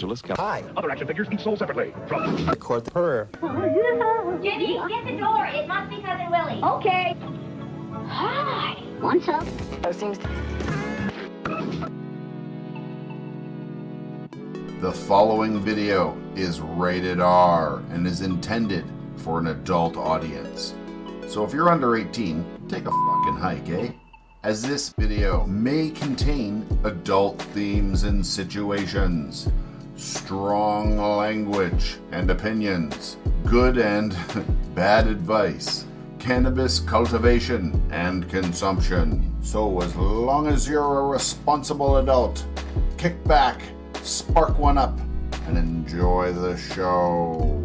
Angeles, Hi. Other action figures each sold separately. From Record her. Jenny, get the door. It must be Cousin Willie. Okay. Hi. What's up? The following video is rated R and is intended for an adult audience. So if you're under 18, take a fucking hike, eh? As this video may contain adult themes and situations, strong language and opinions, good and bad advice, cannabis cultivation and consumption. So as long as you're a responsible adult, kick back, spark one up, and enjoy the show.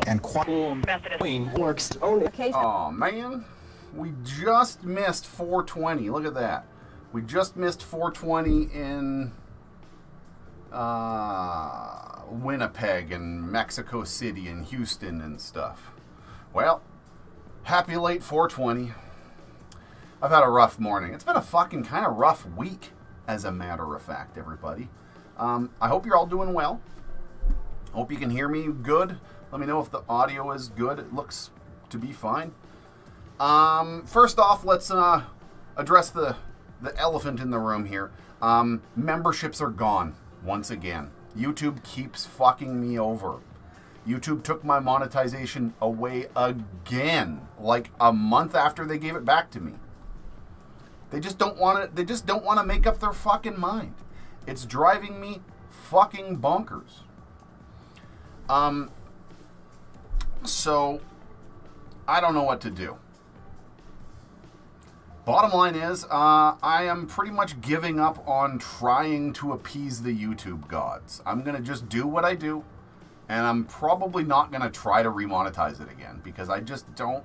And Queen works only. Oh man, we just missed 420. Look at that. We just missed 420 in Winnipeg and Mexico City and Houston and stuff. Well, happy late 420. I've had a rough morning. It's been a fucking kind of rough week, as a matter of fact, everybody. I hope you're all doing well. Hope you can hear me good. Let me know if the audio is good. It looks to be fine. First off, let's address the elephant in the room here. Memberships are gone once again. YouTube keeps fucking me over. YouTube took my monetization away again, like a month after they gave it back to me. They just don't want to. They just don't want to make up their fucking mind. It's driving me fucking bonkers. So I don't know what to do. Bottom line is, I am pretty much giving up on trying to appease the YouTube gods. I'm going to just do what I do, and I'm probably not going to try to remonetize it again, because I just don't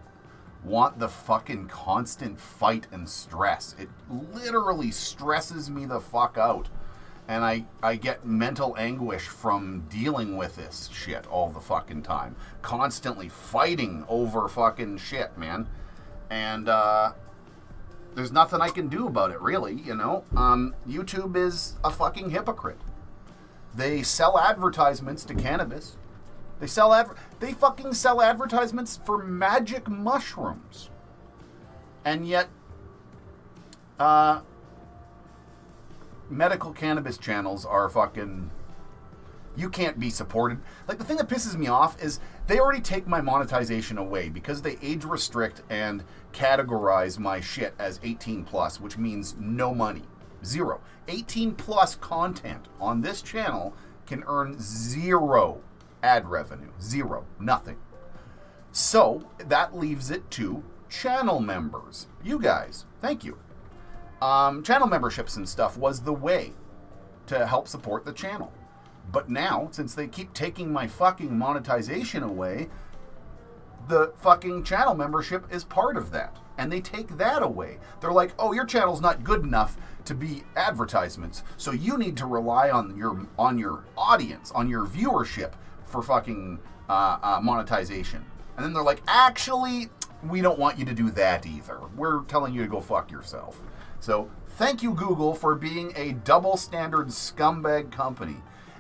want the fucking constant fight and stress. It literally stresses me the fuck out. And I get mental anguish from dealing with this shit all the fucking time. Constantly fighting over fucking shit, man. And there's nothing I can do about it, really, you know. YouTube is a fucking hypocrite. They sell advertisements to cannabis. They fucking sell advertisements for magic mushrooms. And yet, medical cannabis channels are fucking... You can't be supported. Like, the thing that pisses me off is they already take my monetization away because they age restrict and categorize my shit as 18 plus, which means no money. Zero. 18 plus content on this channel can earn zero ad revenue. Zero. Nothing. So, that leaves it to channel members. You guys. Thank you. Channel memberships and stuff was the way to help support the channel. But now, since they keep taking my fucking monetization away, the fucking channel membership is part of that. And they take that away. They're like, oh, your channel's not good enough to be advertisements, so you need to rely on your audience, on your viewership for fucking monetization. And then they're like, actually, we don't want you to do that either. We're telling you to go fuck yourself. So, thank you, Google, for being a double standard scumbag company.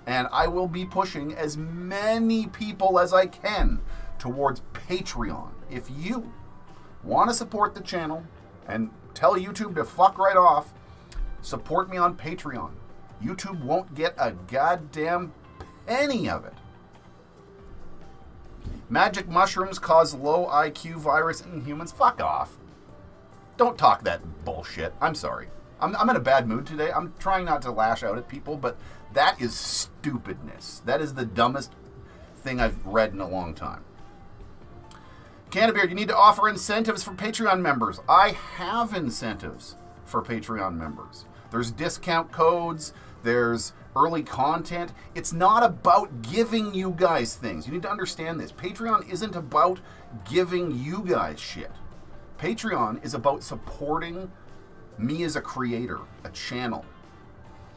And I will be pushing as many people as I can towards Patreon. If you want to support the channel and tell YouTube to fuck right off, support me on Patreon. YouTube won't get a goddamn penny of it. Magic mushrooms cause low IQ virus in humans. Fuck off. Don't talk that bullshit. I'm sorry. I'm in a bad mood today. I'm trying not to lash out at people, but that is stupidness. That is the dumbest thing I've read in a long time. CANNABEARD, you need to offer incentives for Patreon members. I have incentives for Patreon members. There's discount codes. There's early content. It's not about giving you guys things. You need to understand this. Patreon isn't about giving you guys shit. Patreon is about supporting me as a creator, a channel.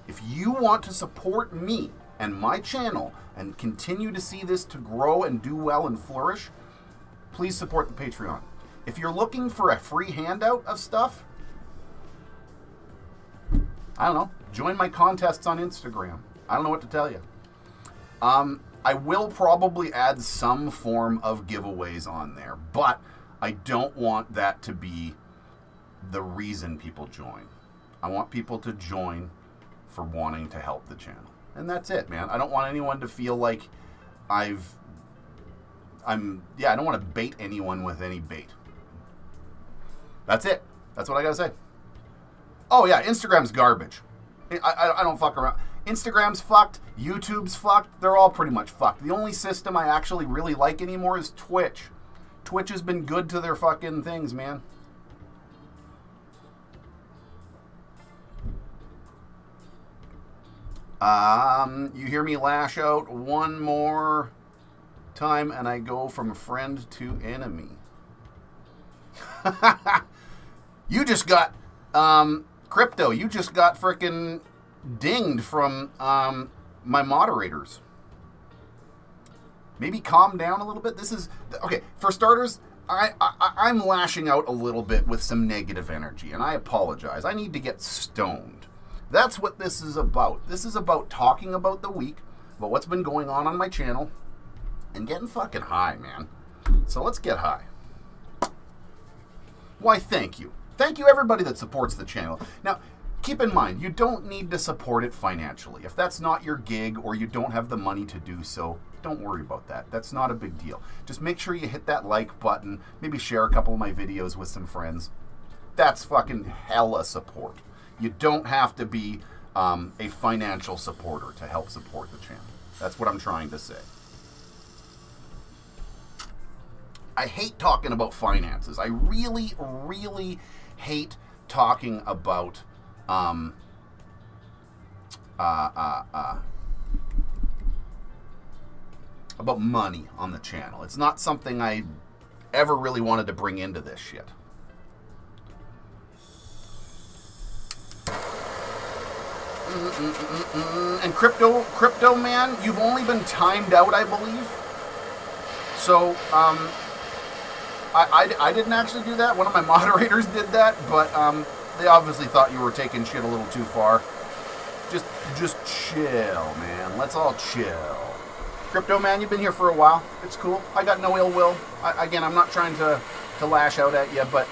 If you want to support me and my channel and continue to see this to grow and do well and flourish, please support the Patreon. If you're looking for a free handout of stuff, I don't know, join my contests on Instagram. I don't know what to tell you. I will probably add some form of giveaways on there, but I don't want that to be the reason people join. I want people to join for wanting to help the channel. And that's it, man. I don't want anyone to feel like I don't want to bait anyone with any bait. That's it. That's what I gotta say. Oh yeah, Instagram's garbage. I don't fuck around. Instagram's fucked. YouTube's fucked. They're all pretty much fucked. The only system I actually really like anymore is Twitch. Twitch has been good to their fucking things, man. You hear me lash out one more time and I go from friend to enemy. You just got, Crypto, you just got frickin' dinged from my moderators. Maybe calm down a little bit. This is, okay, for starters, I'm lashing out a little bit with some negative energy, and I apologize. I need to get stoned. That's what this is about. This is about talking about the week, about what's been going on my channel, and getting fucking high, man. So let's get high. Why, thank you. Thank you, everybody that supports the channel. Now, keep in mind, you don't need to support it financially. If that's not your gig or you don't have the money to do so, don't worry about that. That's not a big deal. Just make sure you hit that like button, maybe share a couple of my videos with some friends. That's fucking hella support. You don't have to be a financial supporter to help support the channel. That's what I'm trying to say. I hate talking about finances. I really, really hate talking about money on the channel. It's not something I ever really wanted to bring into this shit. And crypto man, you've only been timed out, I believe. So, I didn't actually do that. One of my moderators did that, but they obviously thought you were taking shit a little too far. Just chill, man. Let's all chill. Crypto man, you've been here for a while. It's cool. I got no ill will. Again, I'm not trying to lash out at you, but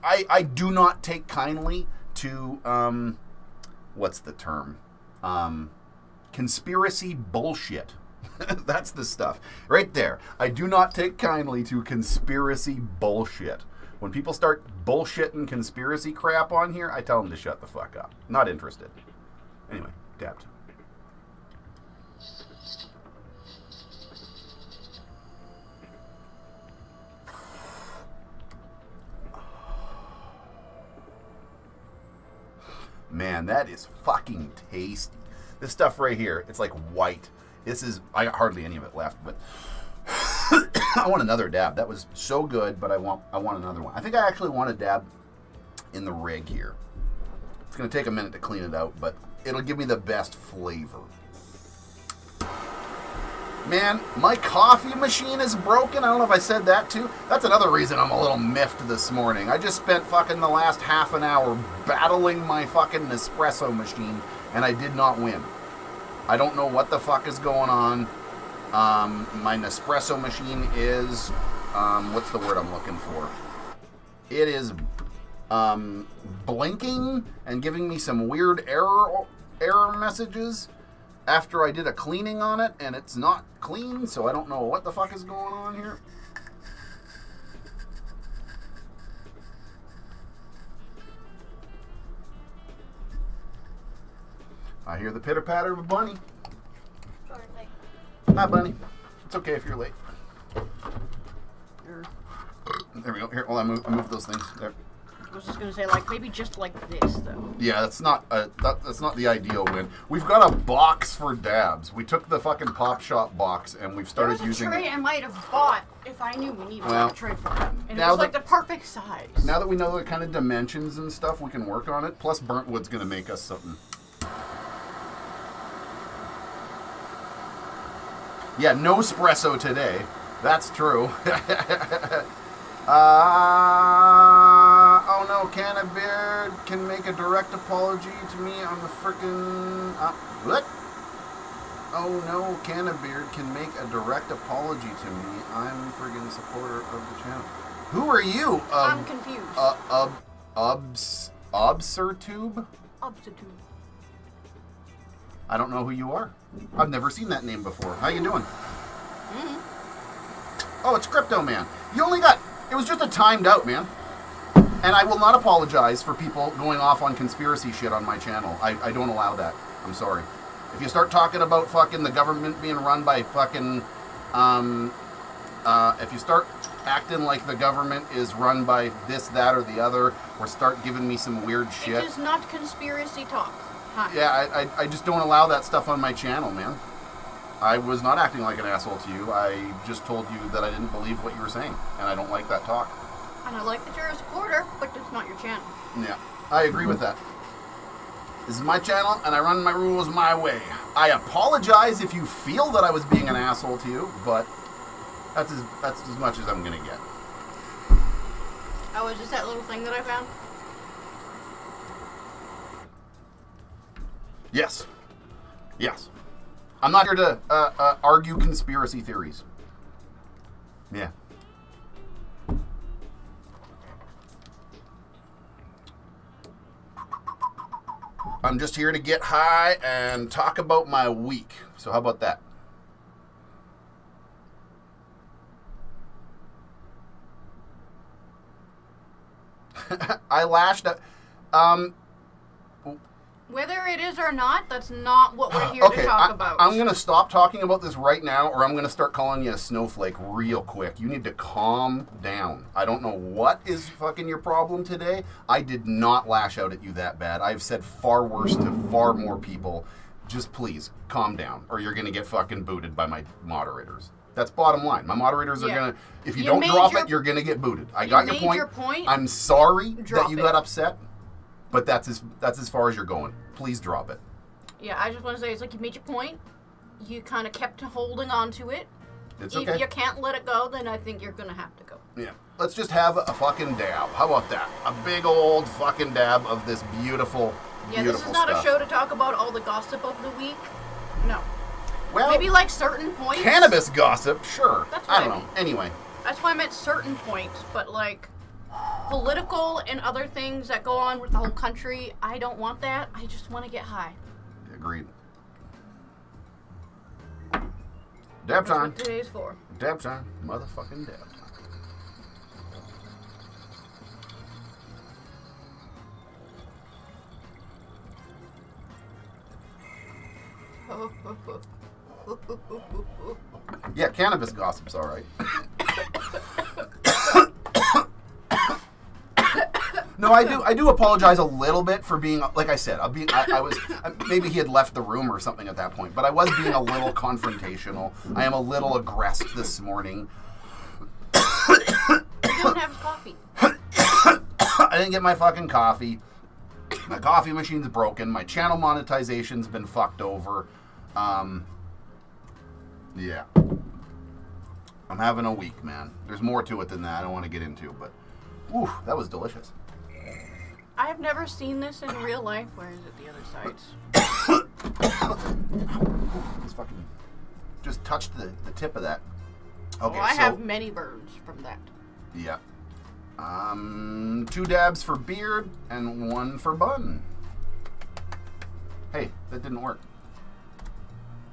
I do not take kindly to what's the term? Conspiracy bullshit. That's the stuff. Right there. I do not take kindly to conspiracy bullshit. When people start bullshitting conspiracy crap on here, I tell them to shut the fuck up. Not interested. Anyway, dabbed. Man, that is fucking tasty. This stuff right here, it's like white. This is, I got hardly any of it left, but I want another dab. That was so good, but I want another one. I think I actually want a dab in the rig here. It's going to take a minute to clean it out, but it'll give me the best flavor. Man, my coffee machine is broken. I don't know if I said that too. That's another reason I'm a little miffed this morning. I just spent fucking the last half an hour battling my fucking Nespresso machine, and I did not win. I don't know what the fuck is going on. My Nespresso machine is, what's the word I'm looking for? It is blinking and giving me some weird error messages after I did a cleaning on it, and it's not clean, so I don't know what the fuck is going on here. I hear the pitter-patter of a bunny. Sorry, late. Hi, bunny. It's okay if you're late. There we go. Here, well, I move those things. There. I was just gonna say, like, maybe just like this, though. Yeah, that's not the ideal win. We've got a box for dabs. We took the fucking Pop Shop box and we've started using There was a tray I might have bought if I knew we needed a tray for it. And it now was like the perfect size. Now that we know the kind of dimensions and stuff, we can work on it. Plus, burnt wood's gonna make us something. Yeah, no espresso today. That's true. Oh no, CANNABEARD can make a direct apology to me on the frickin'... what? Oh no, CANNABEARD can make a direct apology to me. I'm friggin' supporter of the channel. Who are you? I'm confused. Obsertube? Obsertube. I don't know who you are. I've never seen that name before. How you doing? Oh, it's Crypto Man. You only got... It was just a timed out, man. And I will not apologize for people going off on conspiracy shit on my channel. I don't allow that. I'm sorry. If you start talking about fucking the government being run by fucking... if you start acting like the government is run by this, that, or the other, or start giving me some weird shit... It is not conspiracy talk. Huh. Yeah, I just don't allow that stuff on my channel, man. I was not acting like an asshole to you. I just told you that I didn't believe what you were saying, and I don't like that talk. And I like that you're a supporter, but it's not your channel. Yeah, I agree with that. This is my channel, and I run my rules my way. I apologize if you feel that I was being an asshole to you, but that's as much as I'm gonna get. Oh, is this that little thing that I found? Yes. Yes. I'm not here to argue conspiracy theories. Yeah. I'm just here to get high and talk about my week. So how about that? I lashed out. Whether it is or not, that's not what we're here to talk about. I'm going to stop talking about this right now, or I'm going to start calling you a snowflake real quick. You need to calm down. I don't know what is fucking your problem today. I did not lash out at you that bad. I've said far worse to far more people. Just please, calm down, or you're going to get fucking booted by my moderators. That's bottom line. My moderators are going to... If you don't drop it, you're going to get booted. I got your point. I'm sorry that you got upset. But that's as far as you're going. Please drop it. Yeah, I just want to say, it's like you made your point. You kind of kept holding on to it. It's okay. If you can't let it go, then I think you're going to have to go. Yeah. Let's just have a fucking dab. How about that? A big old fucking dab of this beautiful, yeah, beautiful this is not stuff. a show to talk about all the gossip of the week. No. Well, maybe like certain points. Cannabis gossip, sure. That's what I don't know. Anyway. That's why I meant certain points, but like... political and other things that go on with the whole country, I don't want that. I just want to get high. Agreed. Dab time. That's what today's for. Dab time. Motherfucking dab time. Yeah, cannabis gossip's all right. No, I do apologize a little bit for being, like I said, I was, maybe he had left the room or something at that point, but I was being a little confrontational. I am a little aggressive this morning. You don't have coffee. I didn't get my fucking coffee. My coffee machine's broken. My channel monetization's been fucked over. Yeah. I'm having a week, man. There's more to it than that I don't want to get into, but whew, that was delicious. I have never seen this in real life. Where is it? The other sides. Let's fucking just touched the tip of that. Okay, well, I have many burns from that. Yeah. 2 dabs for beard and 1 for bun. Hey, that didn't work.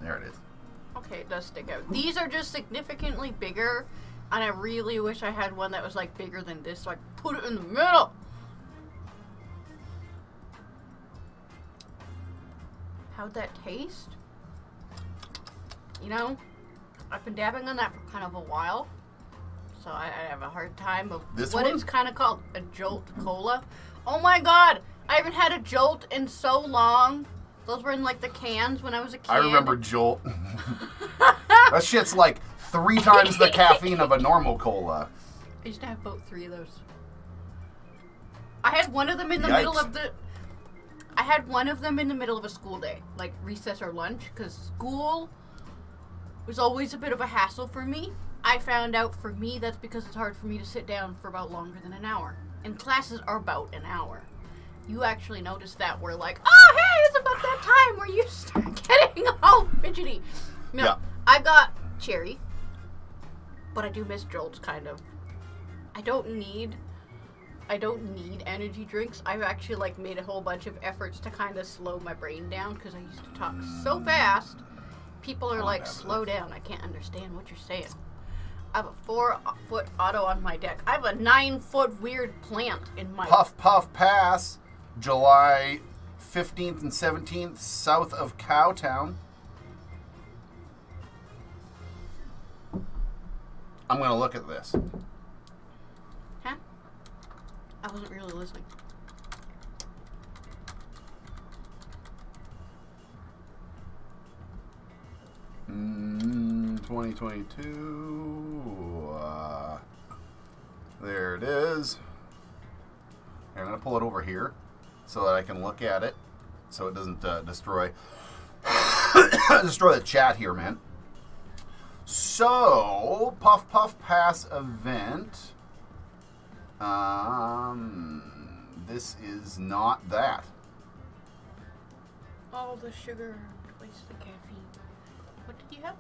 There it is. Okay, it does stick out. These are just significantly bigger, and I really wish I had one that was like bigger than this, so I could put it in the middle. How'd that taste? You know, I've been dabbing on that for kind of a while, so I have a hard time of what it's kind of called, a Jolt Cola. Oh my god, I haven't had a Jolt in so long. Those were in like the cans when I was a kid. I remember Jolt. That shit's like 3 times the caffeine of a normal cola. I used to have about 3 of those. I had one of them in the middle of the... I had one of them in the middle of a school day, like recess or lunch, because school was always a bit of a hassle for me. I found out for me that's because it's hard for me to sit down for about longer than an hour. And classes are about an hour. You actually notice that we're like, oh, hey, it's about that time where you start getting all fidgety. No, yeah. I got cherry, but I do miss jolts, kind of. I don't need energy drinks. I've actually like made a whole bunch of efforts to kind of slow my brain down because I used to talk so fast. People are like, slow down. I can't understand what you're saying. I have a 4-foot auto on my deck. I have a 9-foot weird plant in my... Puff Puff Pass, July 15th and 17th, south of Cowtown. I'm going to look at this. Huh? I wasn't really listening. Mm, 2022. There it is. I'm going to pull it over here so that I can look at it so it doesn't destroy the chat here, man. So, Puff Puff Pass event. This is not that. All the sugar, twice the caffeine. What did you have?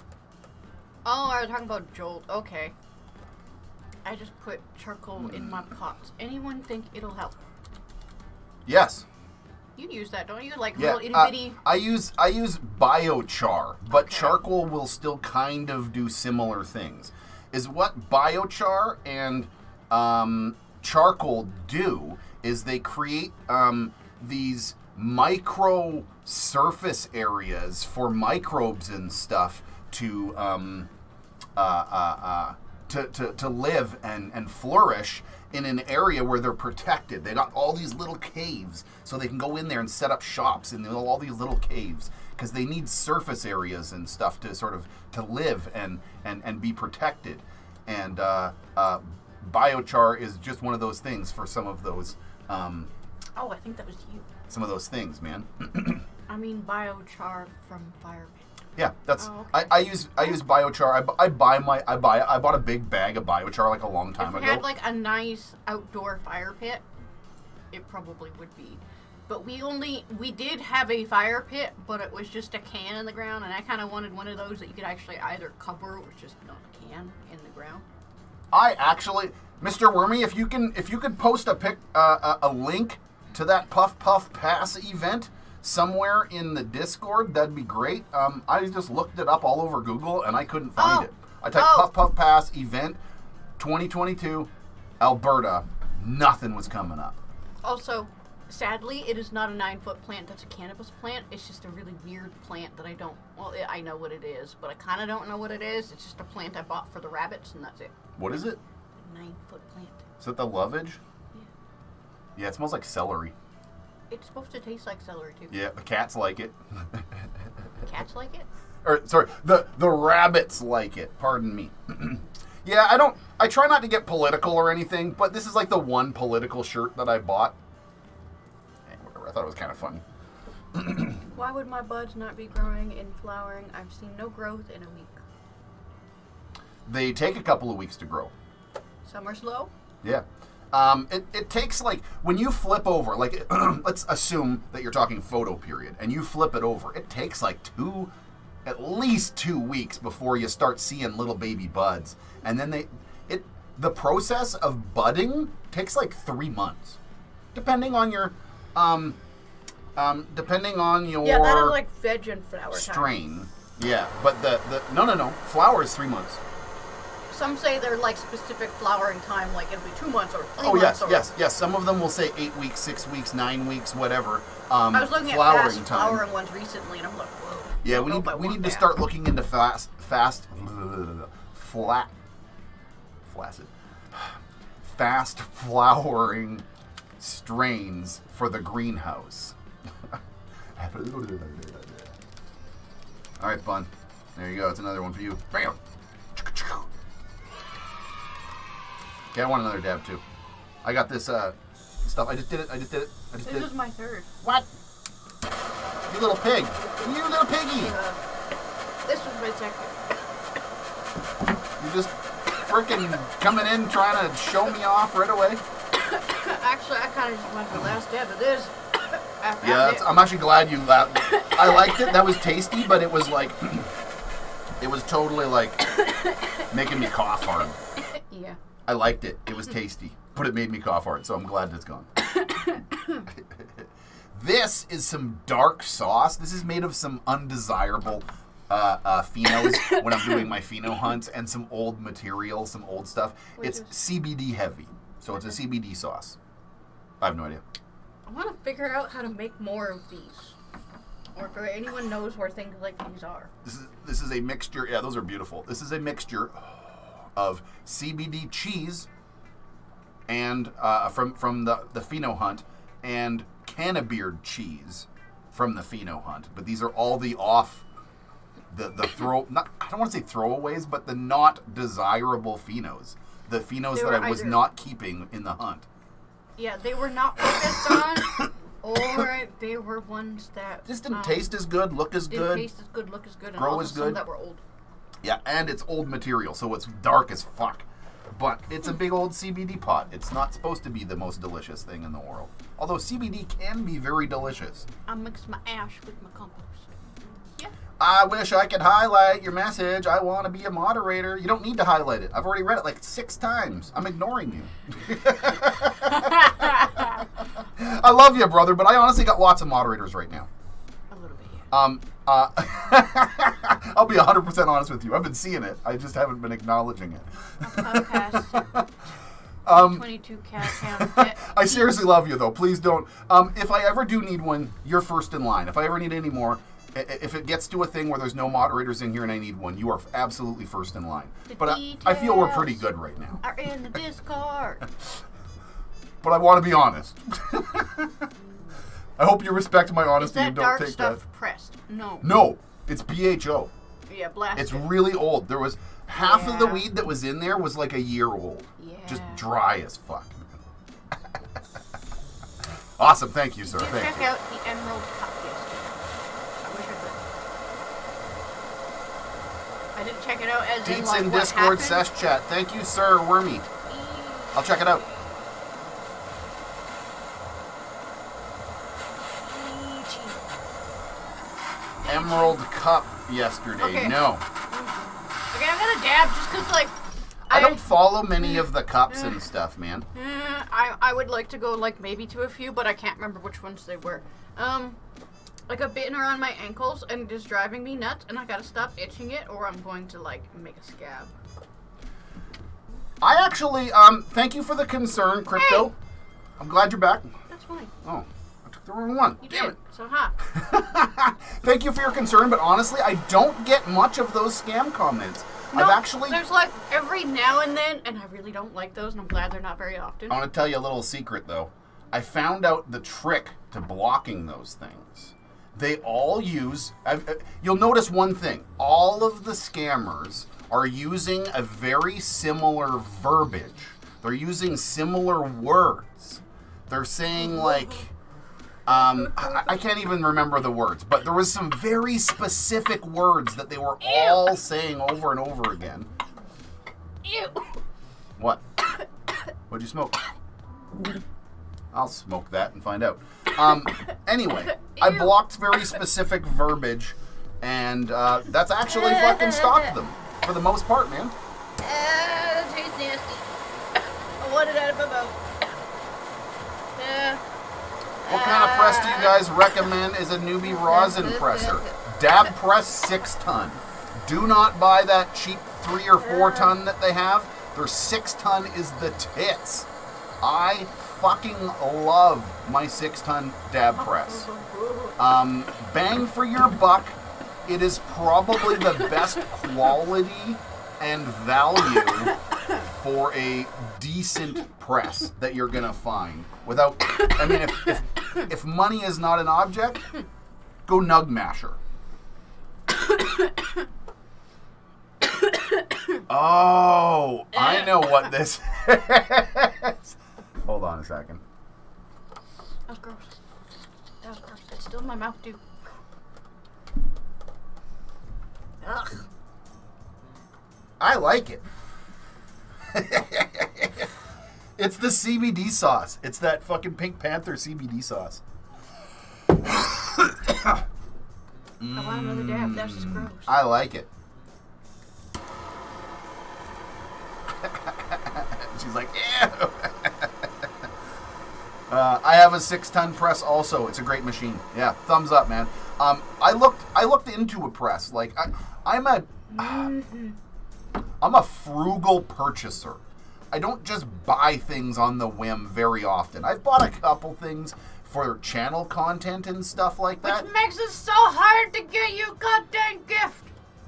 Oh, I was talking about Jolt. Okay. I just put charcoal in my pots. Anyone think it'll help? Yes. You use that, don't you? Like real itty bitty. I use biochar, but charcoal will still kind of do similar things. Is what biochar and charcoal do is they create these micro surface areas for microbes and stuff to live and flourish in an area where they're protected. They got all these little caves, so they can go in there and set up shops in all these little caves because they need surface areas and stuff to sort of to live and be protected. And biochar is just one of those things for some of those. Oh, I think that was you. Some of those things, man. I mean biochar from fire pit. Yeah, that's. Oh, okay. I use biochar. I bought a big bag of biochar like a long time ago. If it had like a nice outdoor fire pit, it probably would be. But we did have a fire pit, but it was just a can in the ground, and I kind of wanted one of those that you could actually either cover or just not a can in the ground. I actually, Mr. Wormy, if you could post a link to that Puff Puff Pass event somewhere in the Discord, that'd be great. I just looked it up all over Google and I couldn't find it. I typed Puff Puff Pass event 2022 Alberta. Nothing was coming up. Also, sadly, it is not a 9-foot plant. That's a cannabis plant. It's just a really weird plant that I don't... Well, I know what it is, but I kind of don't know what it is. It's just a plant I bought for the rabbits, and that's it. What is it? A 9-foot plant. Is it the lovage? Yeah. Yeah, it smells like celery. It's supposed to taste like celery, too. Yeah, the cats like it. Cats like it? Or, sorry, the rabbits like it. Pardon me. Yeah, I try not to get political or anything, but this is like the one political shirt that I bought. I thought it was kind of funny. Why would my buds not be growing and flowering? I've seen no growth in a week. They take a couple of weeks to grow. Some are slow? Yeah. It takes, like, when you flip over, like, let's assume that you're talking photo period, and you flip it over, it takes like at least 2 weeks before you start seeing little baby buds. And then the process of budding takes like 3 months. Depending on your, yeah, that is like veg and flower strain. time. Yeah, but no, flower is 3 months. Some say they're like specific flowering time, like it'll be 2 months or 3 months. Oh, yes. Some of them will say 8 weeks, 6 weeks, 9 weeks, whatever. I was looking at fast flowering ones recently, and I'm like, whoa. Yeah, we need to start looking into fast flowering strains for the greenhouse. All right, Bun. There you go. It's another one for you. Bam. Okay, I want another dab too. I got this stuff. I just did it. This is my third. What? You little pig. You little piggy. This was my second. You just freaking coming in trying to show me off right away? Actually, I kind of just went for the last dab of this. Yeah, I'm actually glad you laughed. I liked it. That was tasty, but it was like, it was totally like making me cough hard. Yeah. I liked it. It was tasty, but it made me cough hard, so I'm glad it's gone. This is some dark sauce. This is made of some undesirable phenos when I'm doing my pheno hunts, and some old material, some old stuff. It's CBD heavy, so it's a CBD sauce. I have no idea. I want to figure out how to make more of these, or if anyone knows where things like these are. This is a mixture. Yeah, those are beautiful. This is a mixture of CBD cheese and from the pheno hunt, and CANNABEARD cheese from the pheno hunt. But these are all the I don't want to say throwaways, but the not desirable phenos. The phenos that I was not keeping in the hunt. Yeah, they were not focused on, or they were ones that just didn't taste as good, look as good. Didn't taste as good, look as good, and grow also as good. Some that were old. Yeah, and it's old material, so it's dark as fuck. But it's a big old CBD pot. It's not supposed to be the most delicious thing in the world. Although CBD can be very delicious. I mix my ash with my compost. Yeah. I wish I could highlight your message. I want to be a moderator. You don't need to highlight it. I've already read it like 6 times. I'm ignoring you. I love you, brother, but I honestly got lots of moderators right now. A little bit, yeah. I'll be 100% honest with you. I've been seeing it. I just haven't been acknowledging it. Podcast. 22 cat I seriously love you, though. Please don't. If I ever do need one, you're first in line. If I ever need any more, if it gets to a thing where there's no moderators in here and I need one, you are absolutely first in line. But I feel we're pretty good right now. Are in the Discord. But I want to be honest. I hope you respect my honesty and don't take that. Is that dark stuff pressed? No. No, it's BHO. Yeah, blasted. It's really old. There was half of the weed that was in there was like a year old. Yeah. Just dry as fuck. Awesome. Thank you, sir. Thank you. Check out the Emerald Cup yesterday. I wish I could. I didn't check it out as Deets in in what Discord happened. sesh chat. Thank you, sir. Wormy. I'll check it out. Emerald Cup yesterday. Okay. No. Okay, I'm gonna dab just because, like, I don't follow many of the cups and stuff, man. I would like to go, like, maybe to a few, but I can't remember which ones they were. Like, a bitten around my ankles, and it is driving me nuts, and I gotta stop itching it, or I'm going to, like, make a scab. I actually, thank you for the concern, Crypto. Hey. I'm glad you're back. That's fine. Oh, I took the wrong one. You Damn did. it. So, huh. Thank you for your concern, but honestly, I don't get much of those scam comments. No, I've actually... There's, like, every now and then, and I really don't like those, and I'm glad they're not very often. I want to tell you a little secret, though. I found out the trick to blocking those things. They all use... you'll notice one thing. All of the scammers are using a very similar verbiage. They're using similar words. They're saying, like... I can't even remember the words, but there was some very specific words that they were all saying over and over again. Ew. What? What'd you smoke? I'll smoke that and find out. Anyway, I blocked very specific verbiage, and that's actually fucking stopped them for the most part, man. That tastes nasty. I want it out of my mouth. What kind of press do you guys recommend as a newbie rosin presser? Dab Press 6 ton. Do not buy that cheap 3 or 4 ton that they have. Their 6 ton is the tits. I fucking love my 6 ton dab press. Bang for your buck. It is probably the best quality and value for a decent press that you're gonna find. Without, I mean, if money is not an object, go Nug Masher. Oh, I know what this is. Hold on a second. That was gross. That was gross. It's still in my mouth, too. Ugh. I like it. It's the CBD sauce. It's that fucking Pink Panther CBD sauce. I want another dab. That's just gross. I like it. She's like, ew. I have a 6-ton press also. It's a great machine. Yeah, thumbs up, man. I looked into a press. Like I'm a frugal purchaser. I don't just buy things on the whim very often. I've bought a couple things for channel content and stuff like that. Which makes it so hard to get you a goddamn gift.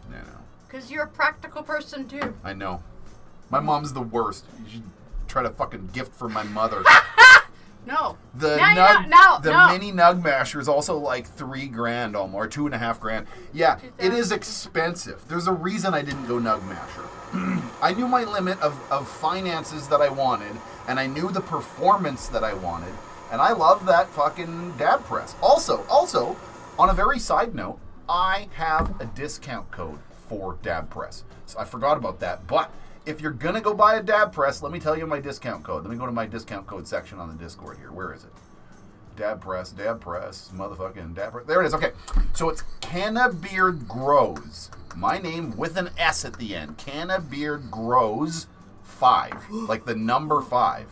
I know. Because you're a practical person too. I know. My mom's the worst. You should try to fucking gift for my mother. No. The mini nug masher is also like $3,000 almost, or $2,500. Yeah, it is expensive. There's a reason I didn't go nug masher. I knew my limit of finances that I wanted, and I knew the performance that I wanted, and I love that fucking dab press. Also, on a very side note, I have a discount code for dab press. So I forgot about that, but if you're going to go buy a dab press, let me tell you my discount code. Let me go to my discount code section on the Discord here. Where is it? Dab press, motherfucking dab press. There it is. Okay. So it's CANNABEARD Grows. My name with an S at the end. CANNABEARD Grows 5. Like the number 5.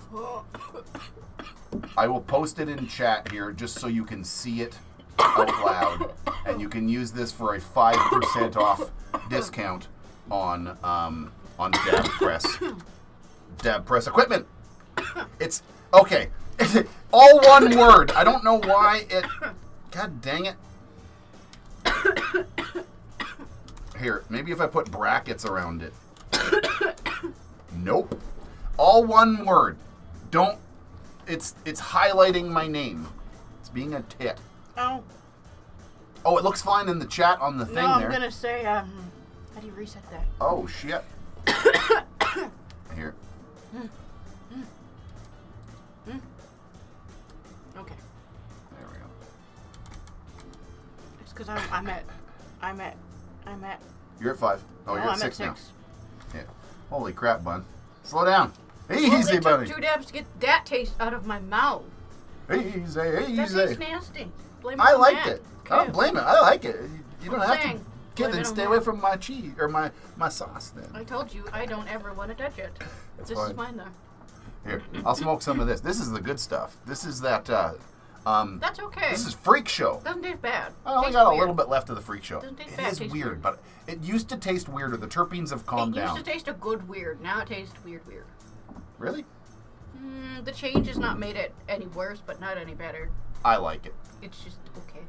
I will post it in chat here just so you can see it out loud. And you can use this for a 5% off discount on dab press equipment. It's okay. All one word. I don't know why it. God dang it. Here, maybe if I put brackets around it. Nope. All one word. Don't. It's highlighting my name. It's being a tit. Oh. Oh, it looks fine in the chat on the thing there. No, I'm gonna say how do you reset that? Oh shit. Here. Okay. There we go. It's because I'm at. You're at 5. Oh, no, you're at I'm 6 at now. 6. Yeah. Holy crap, bud. Slow down. Easy, well, it buddy. took 2 dabs to get that taste out of my mouth. Easy. That tastes nasty. Blame it I on liked that. it. I don't blame it. I like it. You don't have saying, to. Kid, then stay away from my cheese or my sauce then. I told you I don't ever want to touch it. This fine. is mine though. Here, I'll smoke some of this. This is the good stuff. This is that. That's okay. This is Freak Show. Doesn't taste bad. I only got a little bit left of the Freak Show. Doesn't taste It bad. is Tastes weird, but it used to taste weirder. The terpenes have calmed down. It used to taste a good weird. Now it tastes weird. Really? The change has not made it any worse, but not any better. I like it. It's just okay.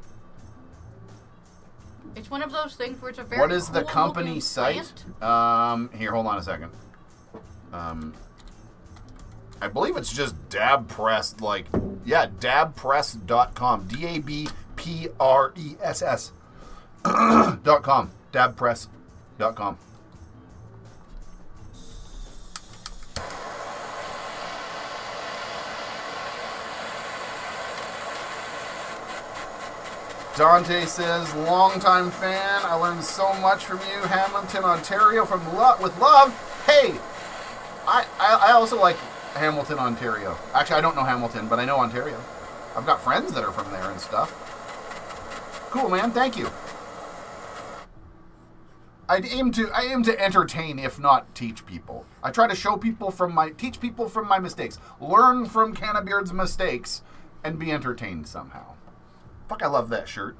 It's one of those things where it's a very What is the cool company looking site? plant. Here, hold on a second. I believe it's just DabPress, like, yeah, dabpress.com. DABPRESS.com. dabpress.com. Dante says, longtime fan. I learned so much from you, Hamilton, Ontario, with love. Hey, I also like Hamilton, Ontario. Actually, I don't know Hamilton, but I know Ontario. I've got friends that are from there and stuff. Cool, man. Thank you. I aim to entertain, if not teach people. I try to teach people from my mistakes, learn from CANNABEARD's mistakes, and be entertained somehow. Fuck, I love that shirt.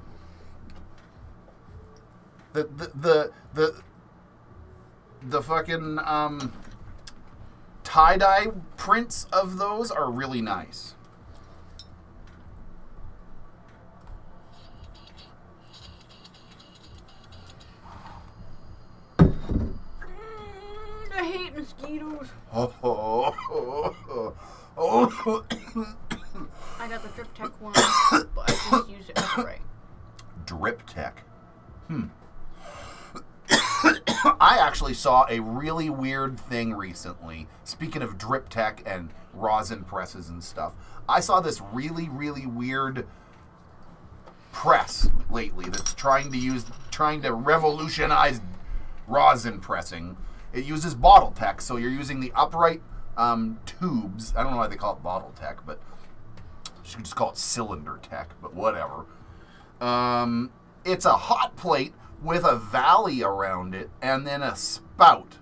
The fucking tie-dye prints of those are really nice. I hate mosquitoes. I got the Drip Tech one, but I just use it spray. Drip Tech. I actually saw a really weird thing recently. Speaking of Drip Tech and rosin presses and stuff, I saw this really, really weird press lately that's trying to revolutionize rosin pressing. it uses bottle tech, so you're using the upright tubes. I don't know why they call it bottle tech, but you should just call it cylinder tech, but whatever. It's a hot plate with a valley around it and then a spout.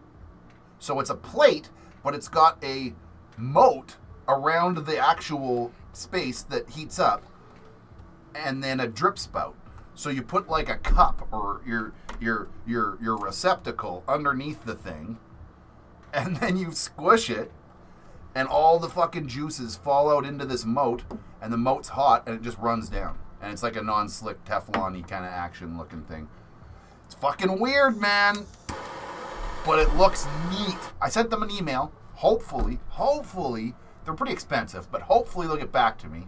So it's a plate, but it's got a moat around the actual space that heats up and then a drip spout. So you put like a cup or your receptacle underneath the thing, and then you squish it, and all the fucking juices fall out into this moat, and the moat's hot, and it just runs down. And it's like a non-slick Teflon-y kind of action-looking thing. It's fucking weird, man. But it looks neat. I sent them an email. Hopefully, they're pretty expensive, but hopefully they'll get back to me.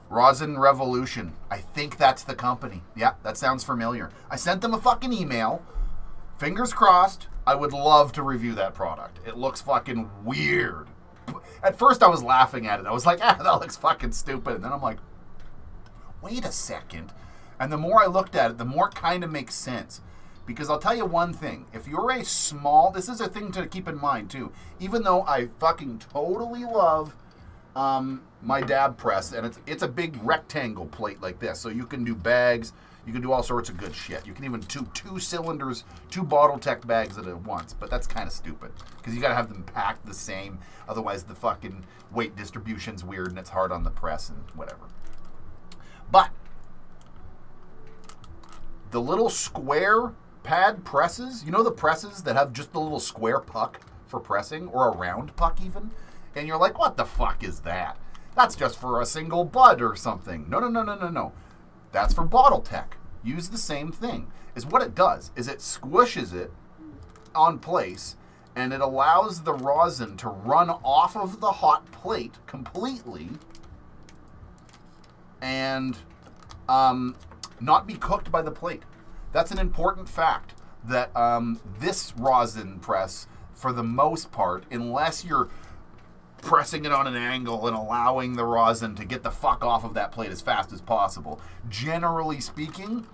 Rosin Revolution. I think that's the company. Yeah, that sounds familiar. I sent them a fucking email. Fingers crossed. I would love to review that product. It looks fucking weird. At first I was laughing at it. I was like, that looks fucking stupid. And then I'm like, wait a second. And the more I looked at it, the more it kind of makes sense. Because I'll tell you one thing. If you're a small... This is a thing to keep in mind, too. Even though I fucking totally love my dab press, and it's a big rectangle plate like this. So you can do bags. You can do all sorts of good shit. You can even do two cylinders, 2 bottle tech bags at once. But that's kind of stupid. Because you got to have them packed the same. Otherwise, the fucking weight distribution's weird, and it's hard on the press and whatever. But the little square pad presses, you know the presses that have just the little square puck for pressing, or a round puck even? And you're like, what the fuck is that? That's just for a single bud or something. No. That's for bottle tech. Use the same thing. Is what it does, is it squishes it on place, and it allows the rosin to run off of the hot plate completely and not be cooked by the plate. That's an important fact, that this rosin press, for the most part, unless you're pressing it on an angle and allowing the rosin to get the fuck off of that plate as fast as possible, generally speaking,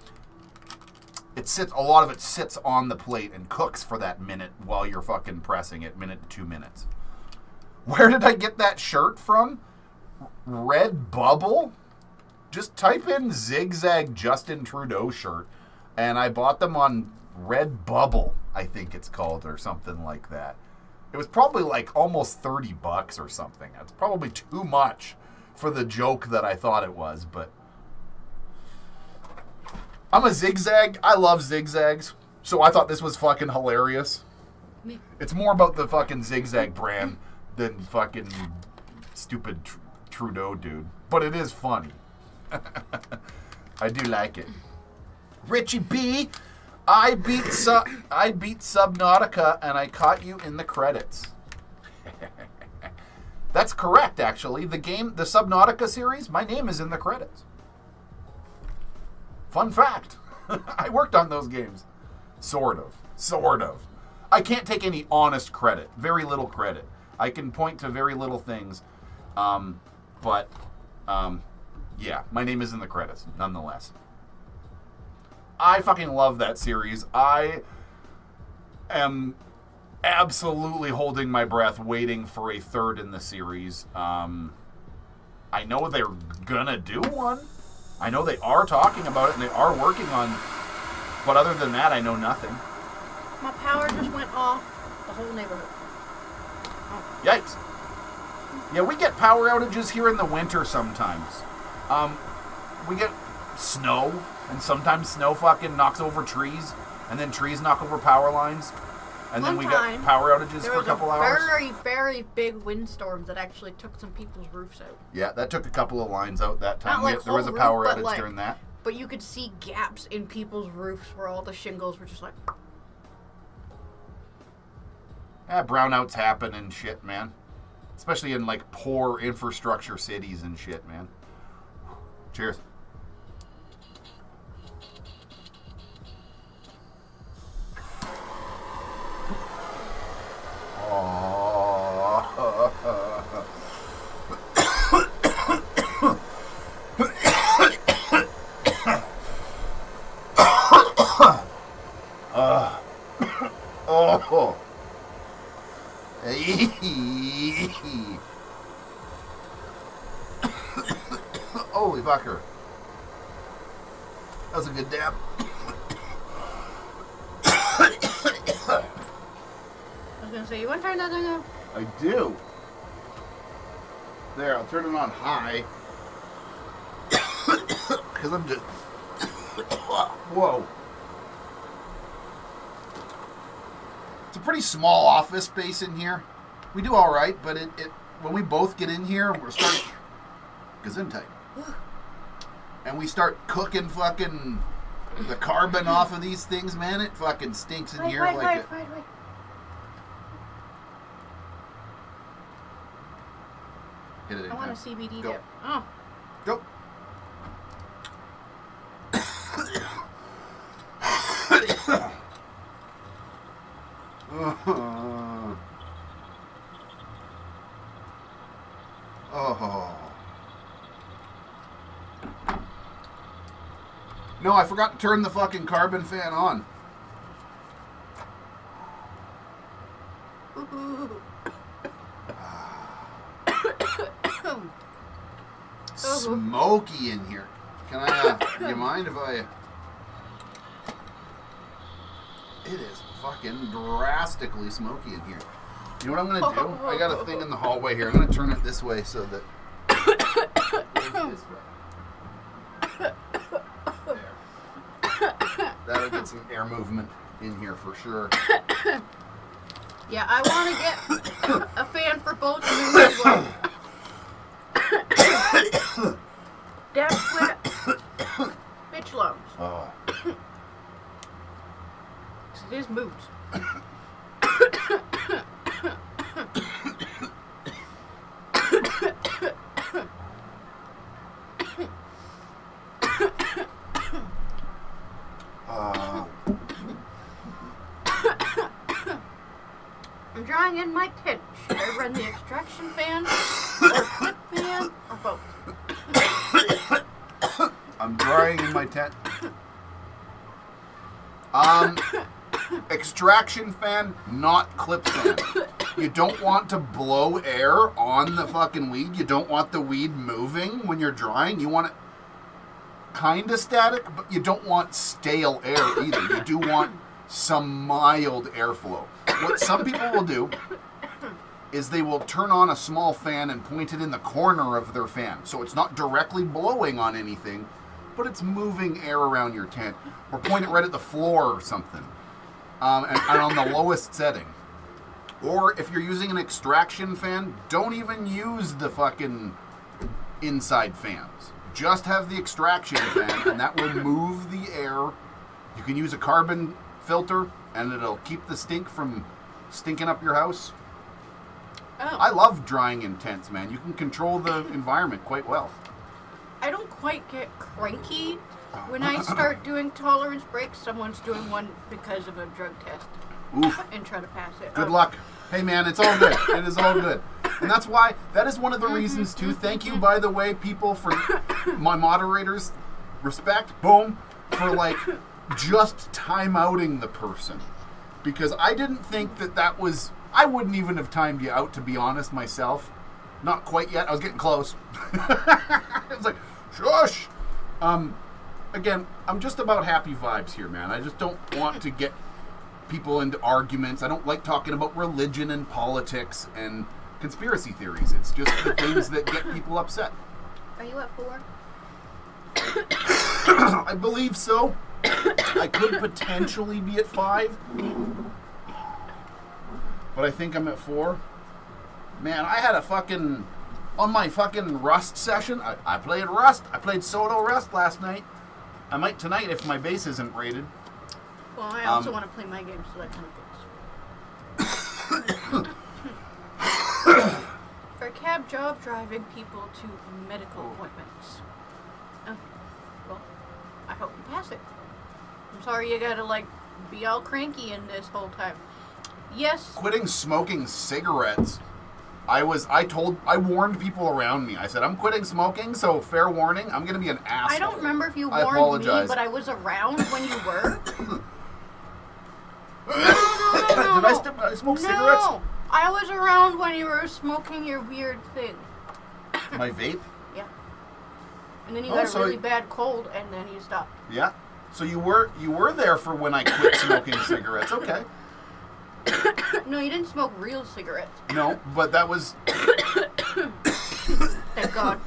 a lot of it sits on the plate and cooks for that minute while you're fucking pressing it, minute to 2 minutes. Where did I get that shirt from? Redbubble? Just type in zigzag Justin Trudeau shirt, and I bought them on Redbubble, I think it's called, or something like that. It was probably like almost $30 or something. It's probably too much for the joke that I thought it was, but I'm a zigzag. I love zigzags, so I thought this was fucking hilarious. It's more about the fucking zigzag brand than fucking stupid Trudeau dude, but it is funny. I do like it. Richie B, I beat Subnautica and I caught you in the credits. That's correct, actually. The Subnautica series, my name is in the credits. Fun fact. I worked on those games. Sort of. I can't take any honest credit. Very little credit. I can point to very little things. But yeah, my name is in the credits, nonetheless. I fucking love that series. I am absolutely holding my breath waiting for a third in the series. I know they're gonna do one. I know they are talking about it and they are working on, but other than that, I know nothing. My power just went off the whole neighborhood. Oh. Yikes. Yeah, we get power outages here in the winter sometimes. We get snow, and sometimes snow fucking knocks over trees, and then trees knock over power lines, and then we get power outages for a couple hours. Very, very big windstorms that actually took some people's roofs out. Yeah, that took a couple of lines out that time. Not like there was a power roof, outage during that. But you could see gaps in people's roofs where all the shingles were just like... Yeah, brownouts happen and shit, man. Especially in, like, poor infrastructure cities and shit, man. Cheers. fucker. That was a good dab. I was gonna say, you want to turn that thing off? I do. There, I'll turn it on high. Because I'm just... Whoa. It's a pretty small office space in here. We do all right, but it when we both get in here, we're starting... Gesundheit. And we start cooking fucking the carbon off of these things, man. It fucking stinks in here like it. Wait. Hit it in I want a time. CBD Go. dip. Oh. Go. Oh. No, I forgot to turn the fucking carbon fan on. Smoky in here. Can I, do you mind if I... It is fucking drastically smoky in here. You know what I'm going to do? I got a thing in the hallway here. I'm going to turn it this way so that... This way. There. That'll get some air movement in here for sure. Yeah, I want to get a fan for both of you as well. That's what bitch loves. Oh. It is moods. I'm drawing in my tent. Should I run the extraction fan, or clip fan, or both? I'm drying in my tent. Extraction fan, not clip fan. You don't want to blow air on the fucking weed. You don't want the weed moving when you're drying. You want it kind of static, but you don't want stale air either. You do want some mild airflow. What some people will do is they will turn on a small fan and point it in the corner of their fan. So it's not directly blowing on anything, but it's moving air around your tent. Or point it right at the floor or something. And on the lowest setting. Or if you're using an extraction fan, don't even use the fucking inside fans. Just have the extraction fan, and that will move the air. You can use a carbon filter, and it'll keep the stink from stinking up your house. Oh. I love drying in tents, man. You can control the environment quite well. I don't quite get cranky when I start doing tolerance breaks. Someone's doing one because of a drug test. Oof. And try to pass it. Good luck. Hey, man, it's all good. It is all good. And that's why, that is one of the reasons, too. Thank you, by the way, people, for my moderators. Respect, boom, for, like, just time-outing the person. Because I didn't think that was... I wouldn't even have timed you out, to be honest, myself. Not quite yet. I was getting close. It's like, shush! Again, I'm just about happy vibes here, man. I just don't want to get people into arguments. I don't like talking about religion and politics and conspiracy theories. It's just the things that get people upset. Are you at 4? I believe so. I could potentially be at 5. But I think I'm at 4. Man, I had a fucking... On my fucking Rust session, I played Rust. I played Soto Rust last night. I might tonight if my base isn't rated. Well, I also want to play my game, so that kind of fits. For cab job driving people to medical appointments. Oh, well, I hope you pass it. I'm sorry you gotta, like, be all cranky in this whole time. Yes. Quitting smoking cigarettes. I warned people around me. I said, I'm quitting smoking, so fair warning, I'm gonna be an asshole. I don't remember if you warned me, but I was around when you were. No. Did I smoke cigarettes? No, I was around when you were smoking your weird thing. My vape? Yeah. And then you got a really bad cold, and then you stopped. Yeah. So you were there for when I quit smoking cigarettes. Okay. No, you didn't smoke real cigarettes. No, but that was... Thank God.